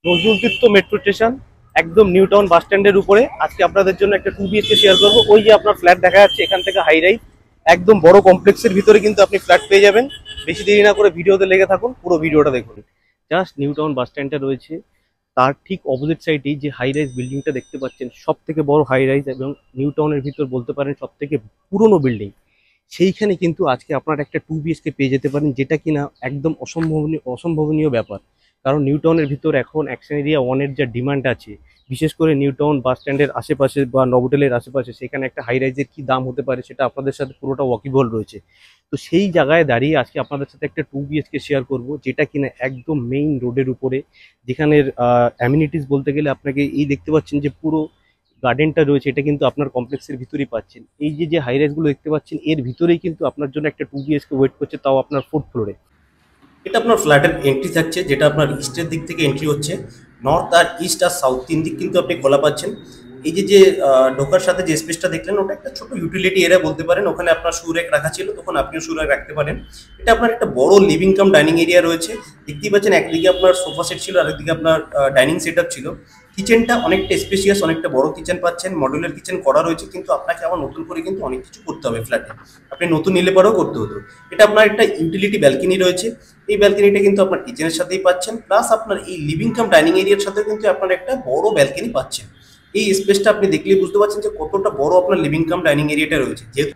নজরুল তীর্থ metro station, একদম new town বাস স্ট্যান্ডের উপরে। আজকে আপনাদের জন্য একটা 2 BHK শেয়ার করবো। ওই যে আপনার ফ্ল্যাট দেখা যাচ্ছে এখান থেকে হাই রাইজ, একদম বড় কমপ্লেক্সের ভিতরে কিন্তু আপনি ফ্ল্যাট পেয়ে যাবেন। বেশি দেরি না করে ভিডিওতে লেগে থাকুন, পুরো ভিডিওটা দেখুন। জাস্ট নিউ টাউন বাস স্ট্যান্ডটা রয়েছে, তার ঠিক অপোজিট সাইডেই যে হাই রাইজ বিল্ডিংটা দেখতে পাচ্ছেন, সব থেকে বড় হাই রাইজ এবং নিউ টাউনের ভিতর বলতে পারেন সব থেকে পুরনো বিল্ডিং। সেইখানে কিন্তু আজকে আপনারা একটা 2 BHK পেয়ে যেতে পারেন, যেটা কিনা একদম অসম্ভবনীয় ব্যাপার। কারণ নিউ টাউনের ভিতর এখন অ্যাকশন এরিয়া ওয়ানের যা ডিমান্ড আছে, বিশেষ করে নিউ টাউন বাস স্ট্যান্ডের আশেপাশে বা নভোটেলের আশেপাশে, সেখানে একটা হাই রাইজের কি দাম হতে পারে সেটা আপনাদের সাথে পুরোটা ওয়াকিবল রয়েছে। তো সেই জায়গায় দাঁড়িয়ে আজকে আপনাদের সাথে একটা 2 BHK শেয়ার করব, যেটা কিনা একদম মেইন রোডের উপরে, যেখানের অ্যামিনিটিস বলতে গেলে আপনাকে এই দেখতে পাচ্ছেন যে পুরো গার্ডেনটা রয়েছে, এটা কিন্তু আপনার কমপ্লেক্সের ভিতরেই পাচ্ছেন। এই যে যে হাই রাইজ গুলো দেখতে পাচ্ছেন, এর ভিতরেই কিন্তু আপনার জন্য একটা 2 BHK ওয়েট করছে, তাও আপনার 4th ফ্লোরে। এটা আপনার ফ্ল্যাটের এন্ট্রি থাকছে, যেটা আপনার ইস্টের দিক থেকে এন্ট্রি হচ্ছে। নর্থ আর ইস্ট আর সাউথ তিন দিক কিন্তু আপনি খোলা পাচ্ছেন। এই যে যে ঢোকার সাথে যে স্পেসটা দেখলেন, ওটা একটা ছোট ইউটিলিটি এরিয়া বলতে পারেন। ওখানে আপনার শু রেক রাখা ছিল, তখন আপনিও শু রেক রাখতে পারেন। এটা আপনার একটা বড় লিভিং কাম ডাইনিং এরিয়া রয়েছে। দেখতেই পাচ্ছেন একদিকে আপনার সোফা সেট ছিল, আরেকদিকে আপনার ডাইনিং সেট আপ ছিল। কিচেনটা অনেকটা স্পেশিয়াস, অনেকটা বড় কিচেন পাচ্ছেন। মডুলার কিচেন করা রয়েছে, কিন্তু আপনাকে আবার নতুন করে কিন্তু অনেক কিছু করতে হবে ফ্ল্যাটে। আপনি নতুন নিলে পরেও করতে হতো। এটা আপনার একটা ইউটিলিটি ব্যালকনি রয়েছে। এই ব্যালকনিটা কিন্তু আপনার কিচেনের সাথেই পাচ্ছেন, প্লাস আপনার এই লিভিং কাম ডাইনিং এরিয়ার সাথে কিন্তু আপনার একটা বড় ব্যালকনি পাচ্ছেন। এই স্পেসটা আপনি দেখলেই বুঝতে পারছেন যে কতটা বড় আপনার লিভিং কাম ডাইনিং এরিয়াটা রয়েছে। যেহেতু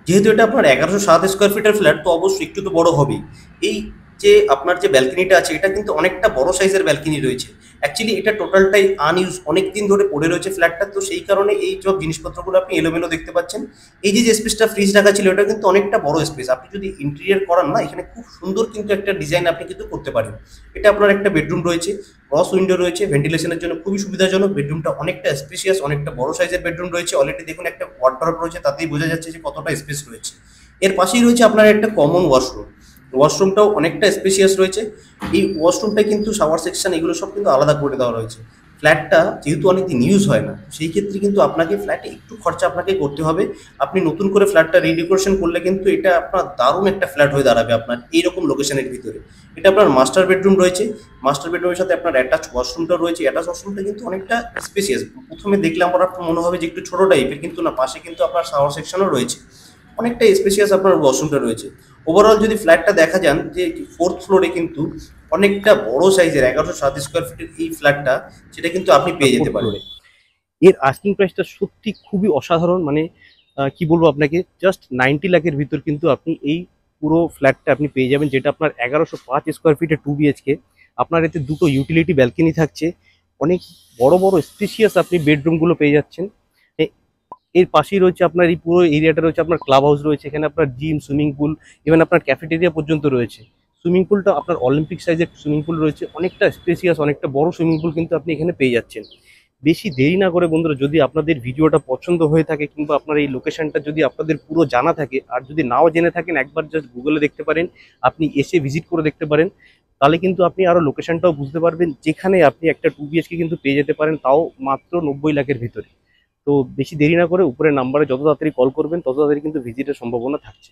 যেহেতু এটা আপনার 1107 স্কোয়ার ফিটের ফ্ল্যাট, তো অবশ্যই একটু তো বড় হবেই। এই যে আপনার যে ব্যালকনিটা আছে, এটা কিন্তু অনেকটা বড় সাইজের ব্যালকনি রয়েছে। অ্যাকচুয়ালি এটা টোটালটাই আনইউজ, অনেক দিন ধরে পড়ে রয়েছে ফ্ল্যাটটা, তো সেই কারণে এই সব জিনিসপত্রগুলো আপনি এলোমেলো দেখতে পাচ্ছেন। এই যে যে স্পেসটা ফ্রিজ রাখা ছিল, এটা কিন্তু অনেকটা বড় স্পেস। আপনি যদি ইন্টেরিয়ার করান না, এখানে খুব সুন্দর কিন্তু একটা ডিজাইন আপনি কিন্তু করতে পারেন। এটা আপনার একটা বেডরুম রয়েছে, ক্রস উইন্ডো রয়েছে, ভেন্টিলেশনের জন্য খুবই সুবিধাজনক। বেডরুমটা অনেকটা স্পেশিয়াস, অনেকটা বড় সাইজের বেডরুম রয়েছে। অলরেডি দেখুন একটা ওয়ার্ডরোব রয়েছে, তাতেই বোঝা যাচ্ছে যে কতটা স্পেস রয়েছে। এর পাশেই রয়েছে আপনার একটা কমন ওয়াশরুম। ওয়াশরুমটাও অনেকটা স্পেশিয়াস রয়েছে। এই ওয়াশরুমটা কিন্তু শাওয়ার সেকশন এগুলো সব কিন্তু আলাদা করে দেওয়া রয়েছে। ফ্ল্যাটটা যেহেতু অনেকদিন ইউজ হয় না, সেই ক্ষেত্রে কিন্তু আপনাকে ফ্ল্যাটে একটু খরচা আপনাকে করতে হবে। আপনি নতুন করে ফ্ল্যাটটা রিডেকোরেশন করলে কিন্তু এটা আপনার দারুণ একটা ফ্ল্যাট হয়ে দাঁড়াবে আপনার এইরকম লোকেশনের ভিতরে। এটা আপনার মাস্টার বেডরুম রয়েছে। মাস্টার বেডরুমের সাথে আপনার অ্যাটাচ ওয়াশরুমটা রয়েছে। অ্যাটাচ ওয়াশরুমটা কিন্তু অনেকটা স্পেশিয়াস। প্রথমে দেখলে আমার মনে হবে যে একটু ছোট টাইপের, কিন্তু না, পাশে কিন্তু আপনার শাওয়ার সেকশনও রয়েছে। অনেকটা স্পেশিয়াস আপনার ওয়াশরুমটা রয়েছে। ওভারঅল যদি ফ্ল্যাটটা দেখা যান, যে 4th ফ্লোরে কিন্তু অনেকটা বড় সাইজের 1107 স্কোয়ার ফিটের এই ফ্ল্যাটটা, সেটা কিন্তু আপনি পেয়ে যেতে ফোর্থ পারেন। ফ্লোরে এর আস্কিং প্রাইসটা সত্যি খুবই অসাধারণ। মানে কি বলবো আপনাকে, জাস্ট 90 লাখের ভিতর কিন্তু আপনি এই পুরো ফ্ল্যাটটা আপনি পেয়ে যাবেন, যেটা আপনার 1105 স্কোয়ার ফিটের 2 BHK। আপনার এতে দুটো ইউটিলিটি ব্যালকনি থাকছে, অনেক বড় বড় স্পেশিয়াস আপনি বেডরুমগুলো পেয়ে যাচ্ছেন। এ- এর পাশেই রয়েছে আপনার এই পুরো এরিয়াটা রয়েছে আপনার ক্লাব হাউস রয়েছে, এখানে আপনার জিম, সুইমিং পুল, ইভেন আপনার ক্যাফেটেরিয়া পর্যন্ত রয়েছে। সুইমিং পুলটা আপনার অলিম্পিক সাইজের সুইমিং পুল রয়েছে, অনেকটা স্পেসিয়াস, অনেকটা বড় সুইমিং পুল কিন্তু আপনি এখানে পেয়ে যাচ্ছেন। বেশি দেরি না করে বন্ধুরা, যদি আপনাদের ভিডিওটা পছন্দ হয়ে থাকে কিংবা আপনার এই লোকেশনটা যদি আপনাদের পুরো জানা থাকে, আর যদি নাও জেনে থাকেন, একবার জাস্ট গুগলে দেখতে পারেন, আপনি এসে ভিজিট করে দেখতে পারেন। তাহলে কিন্তু আপনি আরো লোকেশনটাও বুঝতে পারবেন, যেখানে আপনি একটা 2 BHK কিন্তু পেয়ে যেতে পারেন, তাও মাত্র 90 লাখের ভিতরে। তো বেশি দেরি না করে উপরের নাম্বারে যত তাড়াতাড়ি কল করবেন, তত তাড়াতাড়ি কিন্তু ভিজিটের সম্ভাবনা থাকছে।